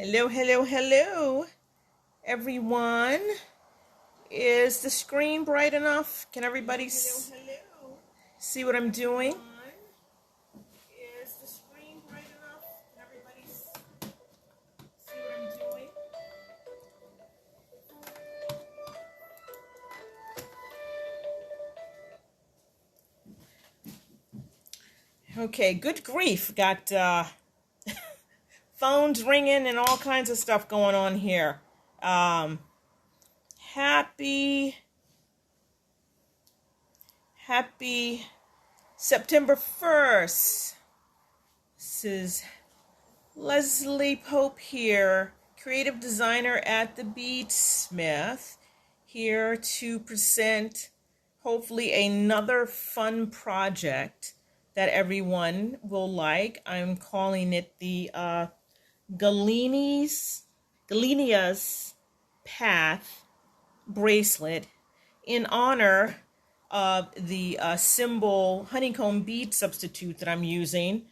Hello, hello, hello, everyone. Is the screen bright enough? Can everybody see what I'm doing? Is the screen bright enough? Can everybody see what I'm doing? Okay, good grief. Got phones ringing and all kinds of stuff going on here. Happy September 1st. This is Leslie Pope here, creative designer at the Beadsmith, here to present hopefully another fun project that everyone will like. I'm calling it the Galini's Path bracelet in honor of the Cymbal honeycomb bead substitute that I'm using,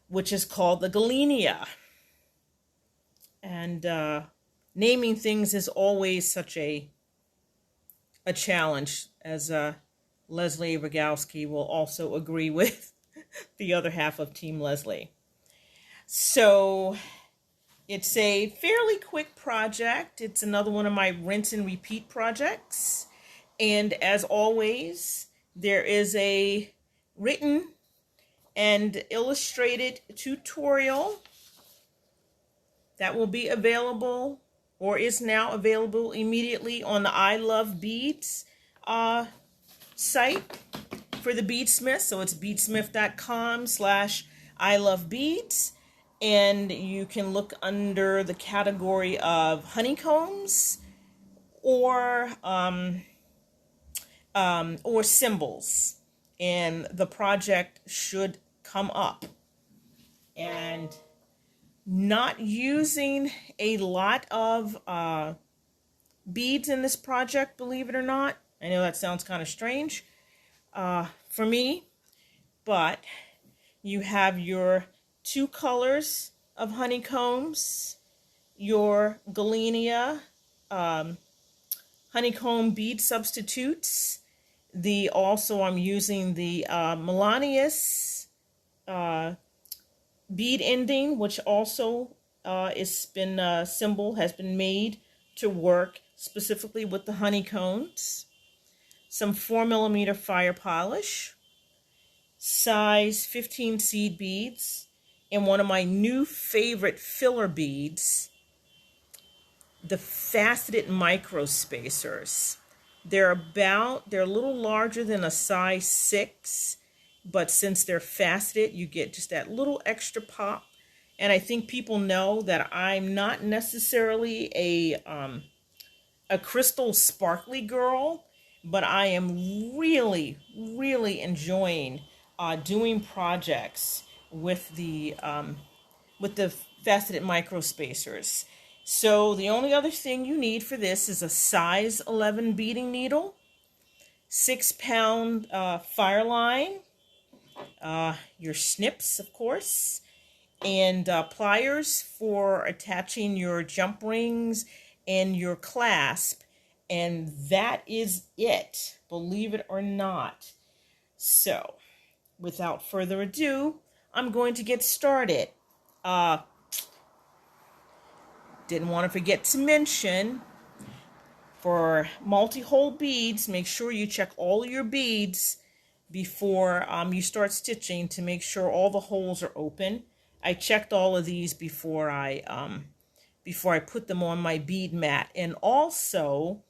which is called the Galini. And naming things is always such a challenge, as Leslie Rogowski will also agree with, the other half of Team Leslie. So it's a fairly quick project. It's another one of my rinse and repeat projects. And as always, there is a written and illustrated tutorial that will be available, or is now available immediately, on the I Love Beads site for the Beadsmith. So it's beadsmith.com/ilovebeads, and you can look under the category of honeycombs or cymbals, and the project should come up. And not using a lot of beads in this project, believe it or not. I know that sounds kind of strange for me, but you have your two colors of honeycombs, your Galini honeycomb bead substitutes. I'm using the Melanius bead ending, which also has been made to work specifically with the honeycombs. Some 4mm fire polish, size 15 seed beads, and one of my new favorite filler beads, the Faceted Microspacers. They're a little larger than a size 6, but since they're faceted, you get just that little extra pop. And I think people know that I'm not necessarily a crystal sparkly girl, but I am really, really enjoying doing projects with the Faceted Microspacers. So the only other thing you need for this is a size 11 beading needle, 6-pound fire line, your snips, of course, and pliers for attaching your jump rings and your clasp. And that is it, believe it or not. So, without further ado, I'm going to get started. Didn't want to forget to mention, for multi-hole beads, make sure you check all your beads before you start stitching to make sure all the holes are open. I checked all of these before I put them on my bead mat. And also,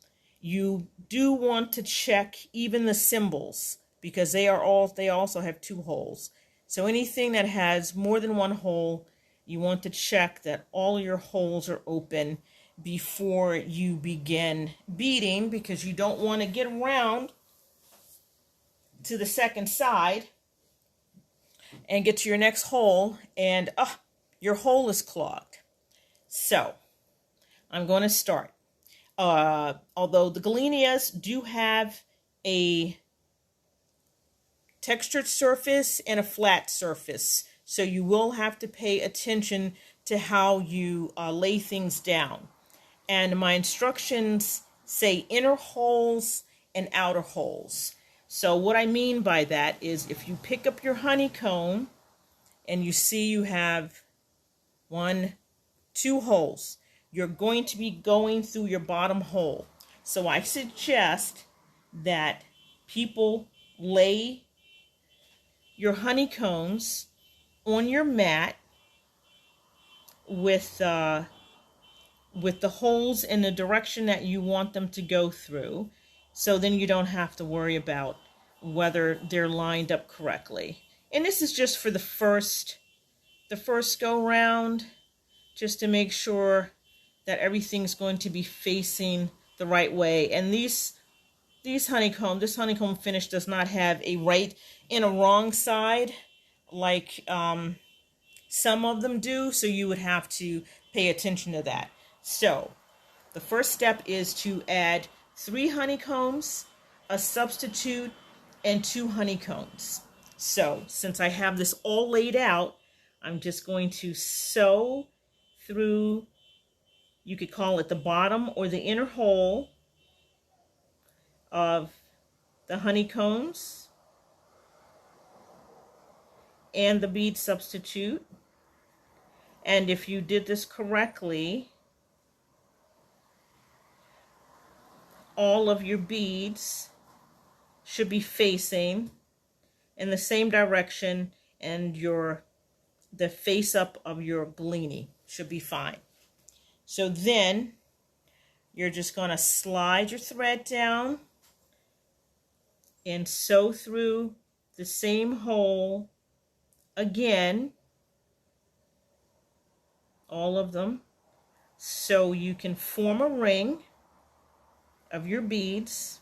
you do want to check even the cymbals, because they also have 2 holes. So anything that has more than 1 hole, you want to check that all your holes are open before you begin beading, because you don't want to get around to the second side and get to your next hole and your hole is clogged. So I'm going to start. Although the Galinias do have a textured surface and a flat surface, so you will have to pay attention to how you lay things down. And my instructions say inner holes and outer holes. So what I mean by that is if you pick up your honeycomb and you see you have 1, 2 holes, you're going to be going through your bottom hole. So I suggest that people lay your honeycombs on your mat with the holes in the direction that you want them to go through, so then you don't have to worry about whether they're lined up correctly. And this is just for the first go round, just to make sure that everything's going to be facing the right way. And this honeycomb finish does not have a right and a wrong side like some of them do, so you would have to pay attention to that. So the first step is to add 3 honeycombs, a substitute, and 2 honeycombs. So since I have this all laid out, I'm just going to sew through, you could call it the bottom or the inner hole of the honeycombs and the bead substitute. And if you did this correctly, all of your beads should be facing in the same direction, and the face up of your Galini should be fine. So then you're just going to slide your thread down and sew through the same hole again, all of them, so you can form a ring of your beads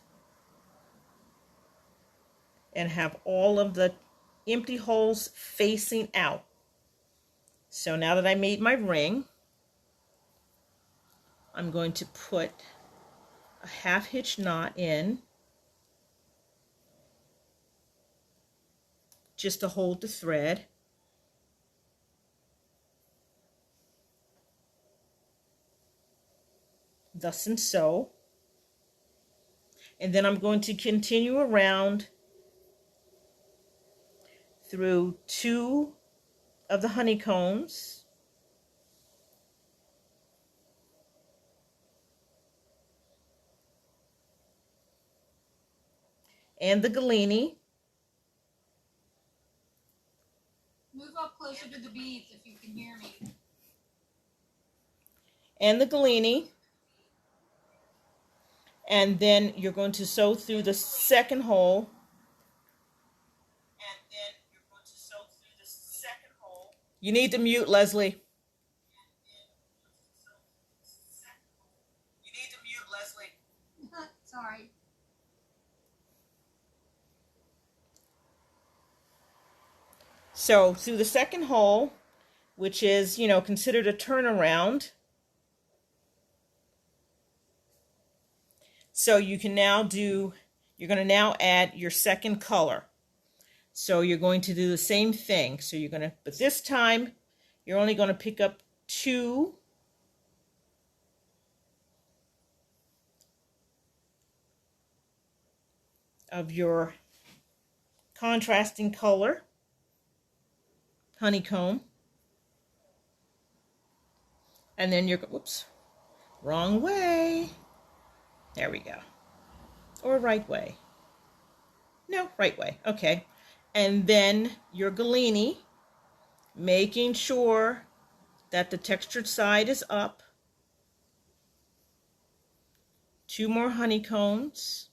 and have all of the empty holes facing out. So now that I made my ring, I'm going to put a half hitch knot in just to hold the thread. Thus and so. And then I'm going to continue around through 2 of the honeycombs, and the Galini. Move up closer to the beads if you can hear me. And the Galini. And then you're going to sew through the second hole. You need to mute, Leslie. You need to mute, Leslie. Sorry. So through the second hole, which is, considered a turnaround. So you can now you're going to now add your second color. So you're going to do the same thing. So but this time you're only going to pick up 2 of your contrasting color honeycomb. And then whoops, wrong way. There we go. Or right way. No, right way. Okay. And then your Galini, making sure that the textured side is up. 2 more honeycombs.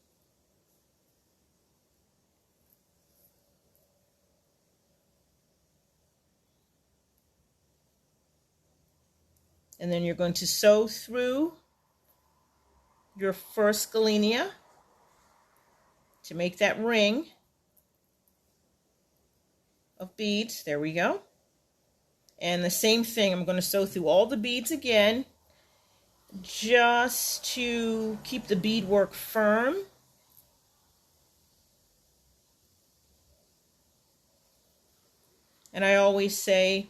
And then you're going to sew through your first Galinia to make that ring of beads. There we go. And the same thing, I'm going to sew through all the beads again, just to keep the beadwork firm. And I always say,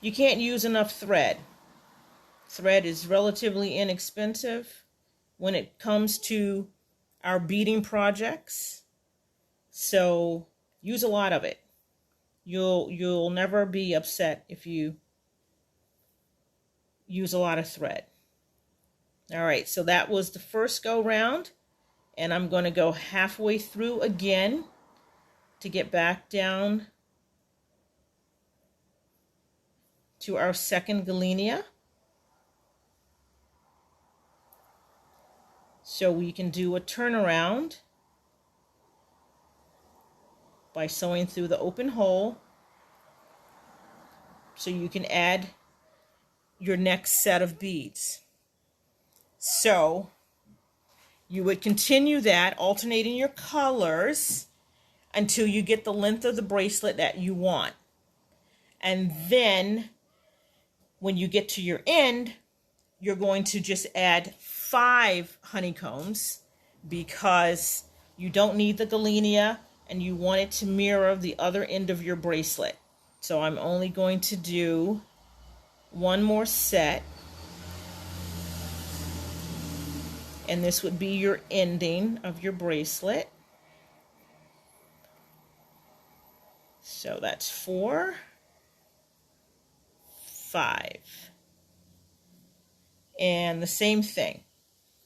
you can't use enough thread. Thread is relatively inexpensive when it comes to our beading projects. So use a lot of it. You'll never be upset if you use a lot of thread. All right, so that was the first go round, and I'm going to go halfway through again to get back down to our second Galenia. So we can do a turnaround by sewing through the open hole, so you can add your next set of beads. So you would continue that, alternating your colors until you get the length of the bracelet that you want. And then when you get to your end, you're going to just add 5 honeycombs because you don't need the Galenia and you want it to mirror the other end of your bracelet. So I'm only going to do one more set, and this would be your ending of your bracelet. So that's 4, 5. And the same thing.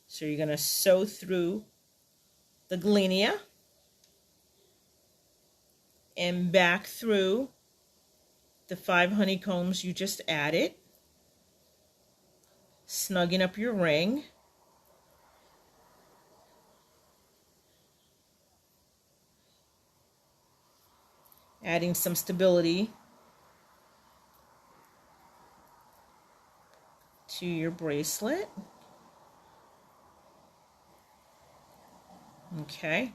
So you're going to sew through the Galenia and back through the 5 honeycombs you just added, snugging up your ring. Adding some stability to your bracelet. Okay,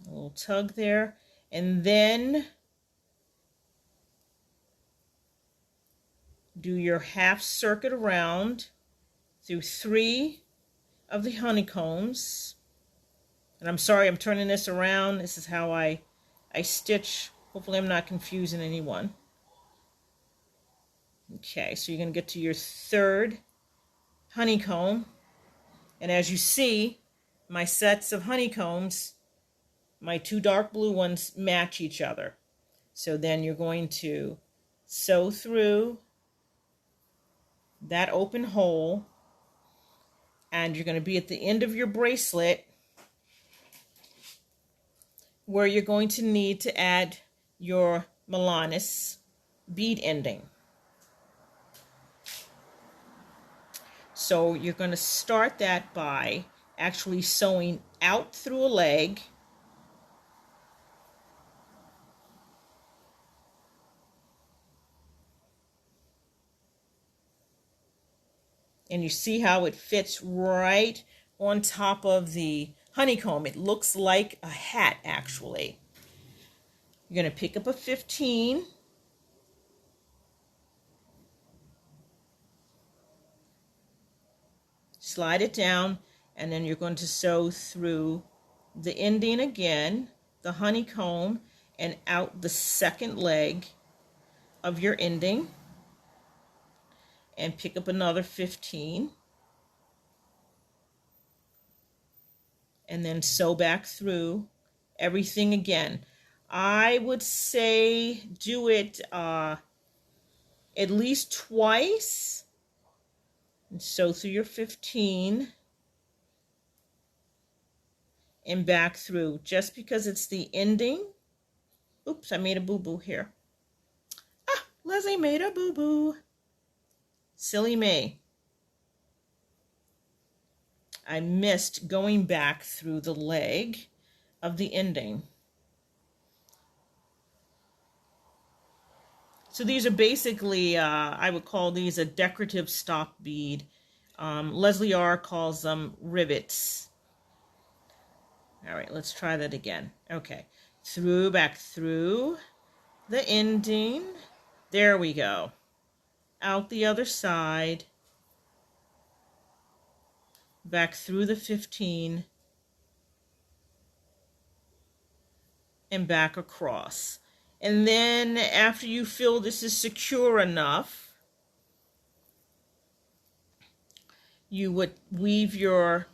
a little tug there, and then do your half circuit around through 3 of the honeycombs. And I'm sorry, I'm turning this around. This is how I stitch. Hopefully I'm not confusing anyone. Okay, so you're going to get to your 3rd honeycomb, and as you see, my sets of honeycombs, my 2 dark blue ones, match each other. So then you're going to sew through that open hole, and you're going to be at the end of your bracelet where you're going to need to add your Milanese bead ending. So you're going to start that by actually sewing out through a leg, and you see how it fits right on top of the honeycomb. It looks like a hat, actually. You're going to pick up a 15, slide it down, and then you're going to sew through the ending again, the honeycomb, and out the second leg of your ending, and pick up another 15, and then sew back through everything again. I would say do it at least twice, and sew through your 15 and back through, just because it's the ending. Oops, I made a boo-boo here. Ah, Leslie made a boo-boo. Silly me. I missed going back through the leg of the ending. So these are basically, I would call these a decorative stock bead. Leslie R. calls them rivets. All right, let's try that again. Okay, back through the ending. There we go. Out the other side. Back through the 15. And back across. And then after you feel this is secure enough, you would weave your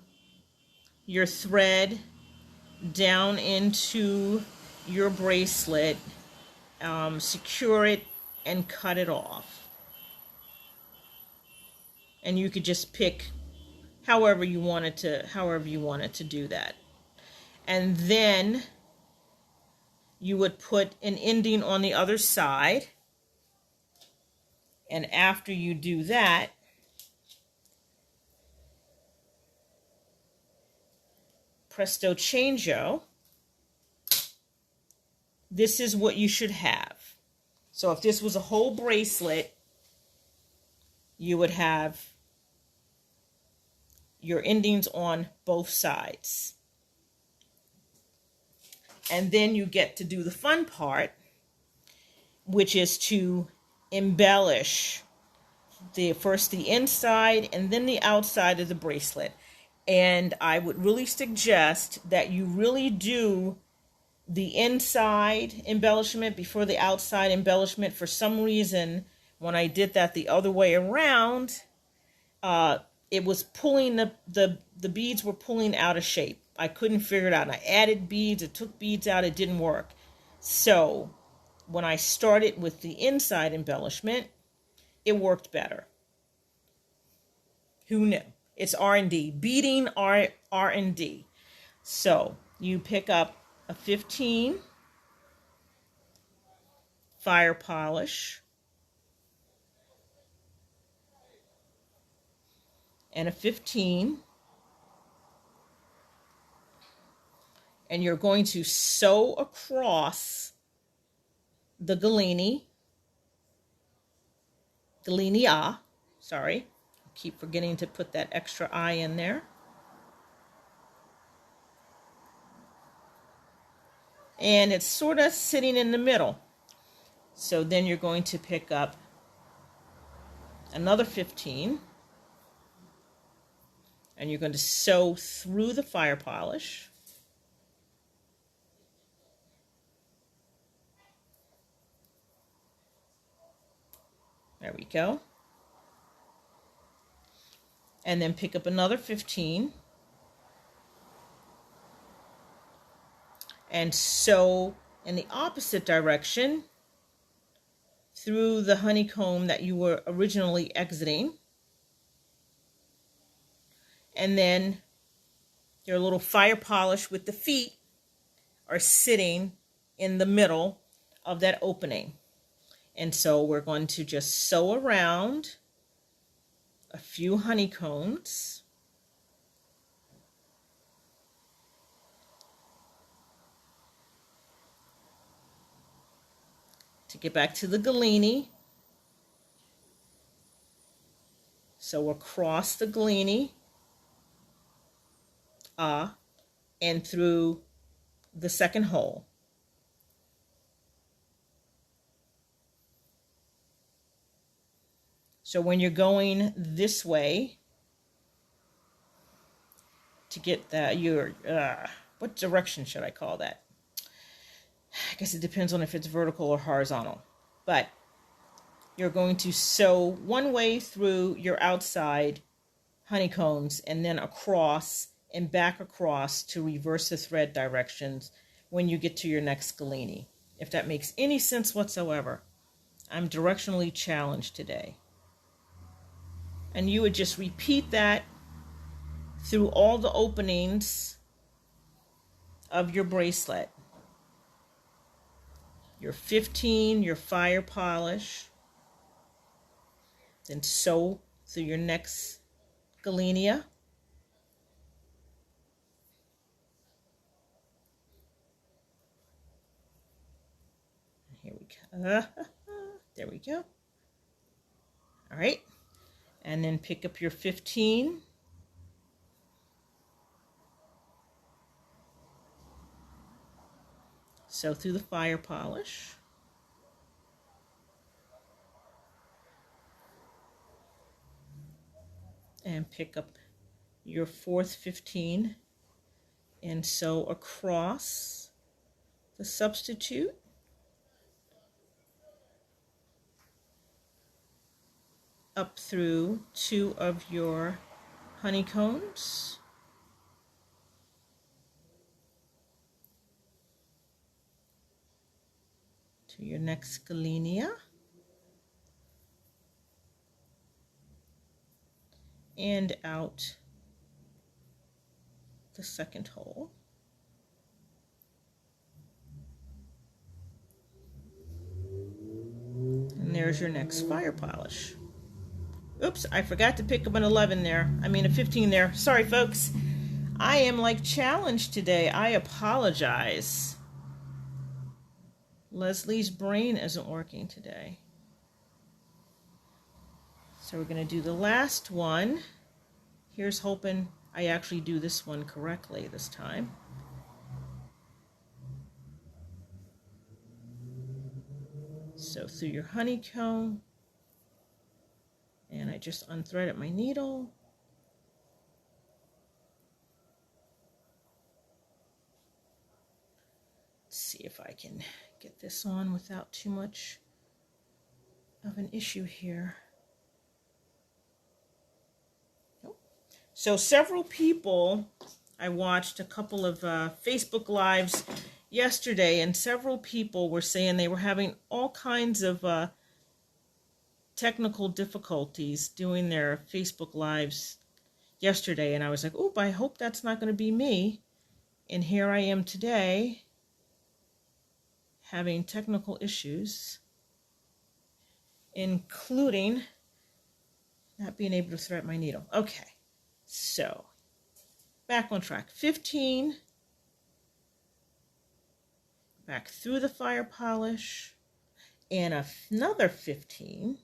thread down into your bracelet, secure it, and cut it off. And you could just pick however you wanted to do that. And then you would put an ending on the other side. And after you do that, presto changeo, this is what you should have. So if this was a whole bracelet, you would have your endings on both sides. And then you get to do the fun part, which is to embellish first the inside and then the outside of the bracelet. And I would really suggest that you really do the inside embellishment before the outside embellishment. For some reason, when I did that the other way around, it was pulling the beads were pulling out of shape. I couldn't figure it out. And I added beads, it took beads out, it didn't work. So when I started with the inside embellishment, it worked better. Who knew? It's R&D, beading R&D. So you pick up a 15 fire polish and a 15, and you're going to sew across the Galini, sorry, I keep forgetting to put that extra I in there. And it's sort of sitting in the middle. So then you're going to pick up another 15, and you're going to sew through the fire polish. There we go. And then pick up another 15 and sew in the opposite direction through the honeycomb that you were originally exiting. And then your little fire polish with the feet are sitting in the middle of that opening. And so we're going to just sew around a few honeycombs. To get back to the Galini. So across the Galini, and through the second hole. So when you're going this way to get what direction should I call that? I guess it depends on if it's vertical or horizontal. But you're going to sew one way through your outside honeycombs and then across and back across to reverse the thread directions when you get to your next Galini. If that makes any sense whatsoever. I'm directionally challenged today. And you would just repeat that through all the openings of your bracelet. Your 15, your fire polish, then sew through your next Galinia. Here we go. There we go. All right. And then pick up your 15. Sew through the fire polish. And pick up your fourth 15 and sew across the substitute. up through 2 of your honeycombs. To your next Galinia. And out the second hole. And there's your next fire polish. Oops, I forgot to pick up an 11 there. I mean a 15 there. Sorry, folks. I am like challenged today. I apologize. Leslie's brain isn't working today. So we're going to do the last one. Here's hoping I actually do this one correctly this time. So through your honeycomb, and I just unthreaded my needle. Let's see if I can get this on without too much of an issue here. Nope. So several people, I watched a couple of Facebook Lives yesterday, and several people were saying they were having all kinds of technical difficulties doing their Facebook Lives yesterday, and I was like, oop, I hope that's not going to be me. And here I am today having technical issues, including not being able to thread my needle. Okay, so back on track. 15, back through the fire polish, and another 15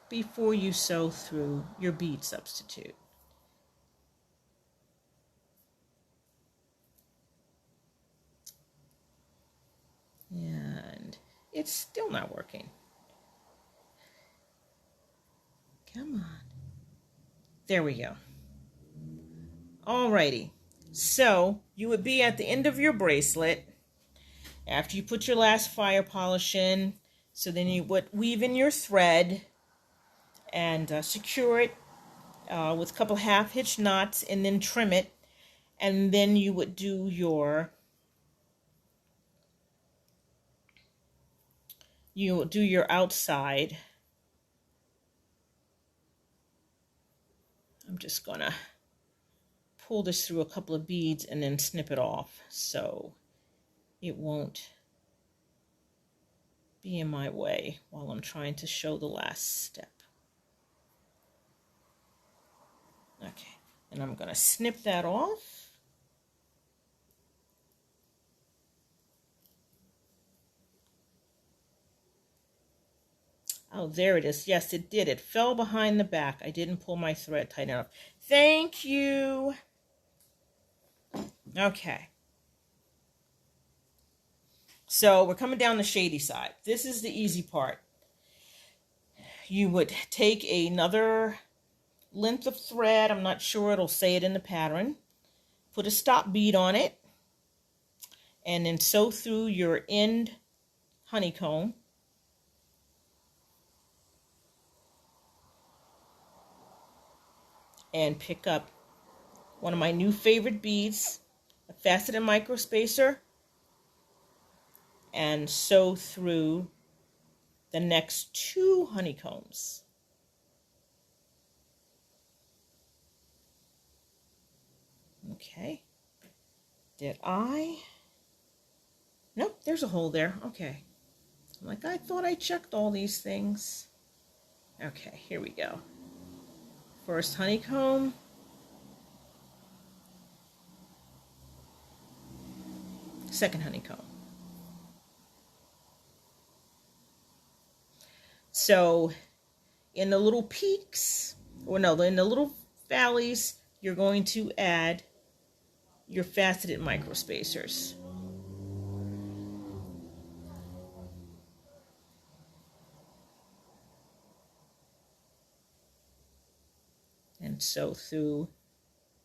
before you sew through your bead substitute. And it's still not working. Come on. There we go. Alrighty. So you would be at the end of your bracelet after you put your last fire polish in. So then you would weave in your thread and secure it with a couple half hitch knots and then trim it. And then you would do your outside. I'm just gonna pull this through a couple of beads and then snip it off so it won't be in my way while I'm trying to show the last step. Okay, and I'm gonna snip that off. Oh, there it is. Yes, it did. It fell behind the back. I didn't pull my thread tight enough. Thank you. Okay. So we're coming down the shady side. This is the easy part. You would take another length of thread. I'm not sure it'll say it in the pattern. Put a stop bead on it. And then sew through your end honeycomb. And pick up one of my new favorite beads, a Faceted Microspacer, and sew through the next 2 honeycombs. Okay. Did I? Nope, there's a hole there. Okay. I'm like, I thought I checked all these things. Okay, here we go. First honeycomb, second honeycomb. So in the little peaks, or no, in the little valleys, you're going to add your faceted microspacers. And sew through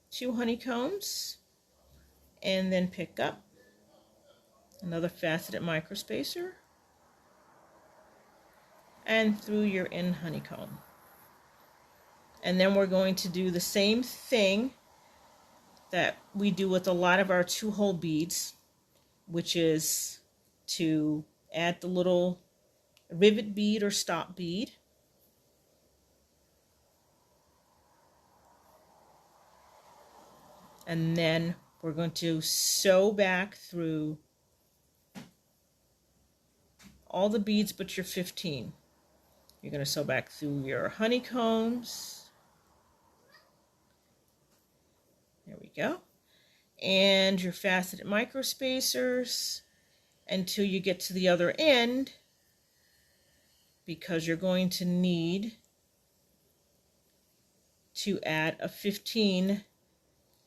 2 honeycombs, and then pick up another faceted microspacer, and through your end honeycomb. And then we're going to do the same thing that we do with a lot of our 2-hole beads, which is to add the little rivet bead or stop bead. And then we're going to sew back through all the beads but your 15. You're going to sew back through your honeycombs. There we go. And your faceted microspacers until you get to the other end, because you're going to need to add a 15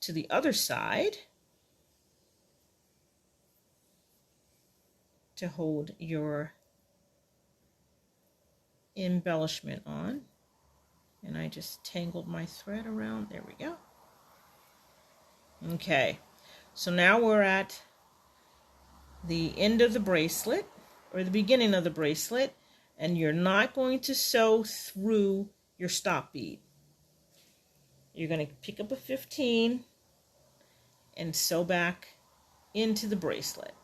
to the other side to hold your embellishment on. And I just tangled my thread around. There we go. Okay, so now we're at the end of the bracelet, or the beginning of the bracelet, and you're not going to sew through your stop bead. You're going to pick up a 15 and sew back into the bracelet.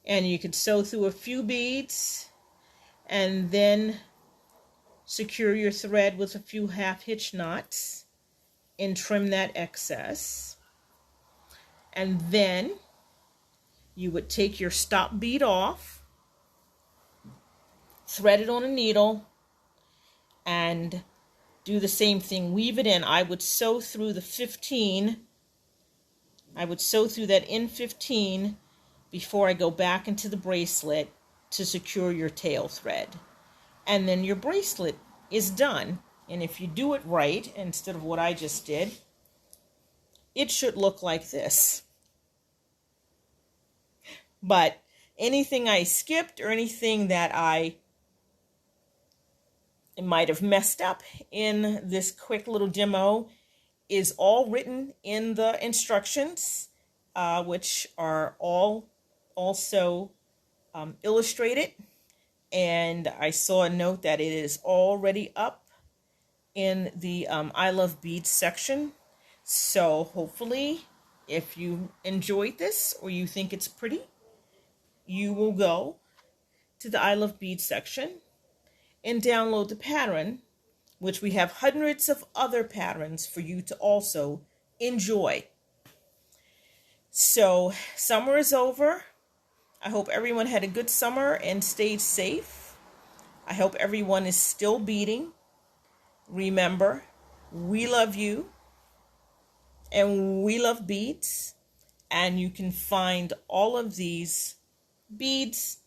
And you could sew through a few beads and then secure your thread with a few half hitch knots and trim that excess. And then you would take your stop bead off, thread it on a needle, and do the same thing. Weave it in. I would sew through the 15. I would sew through that in 15 before I go back into the bracelet to secure your tail thread. And then your bracelet is done. And if you do it right, instead of what I just did, it should look like this. But anything I skipped or anything that I might have messed up in this quick little demo is all written in the instructions, which are all also illustrated. And I saw a note that it is already up in the I Love Beads section. So hopefully, if you enjoyed this or you think it's pretty, you will go to the I Love Beads section and download the pattern, which we have hundreds of other patterns for you to also enjoy. So summer is over. I hope everyone had a good summer and stayed safe. I hope everyone is still beading. Remember, we love you and we love beads. And you can find all of these beads,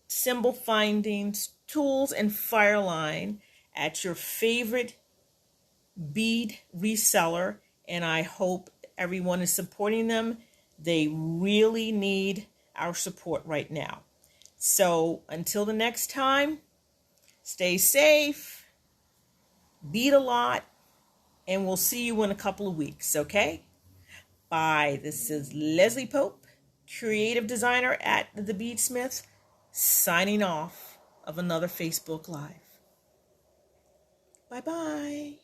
symbol findings, tools, and fireline at your favorite bead reseller. And I hope everyone is supporting them. They really need our support right now. So until the next time, stay safe, bead a lot, and we'll see you in a couple of weeks, okay? Bye. This is Leslie Pope, creative designer at the Beadsmith, signing off of another Facebook Live. Bye-bye.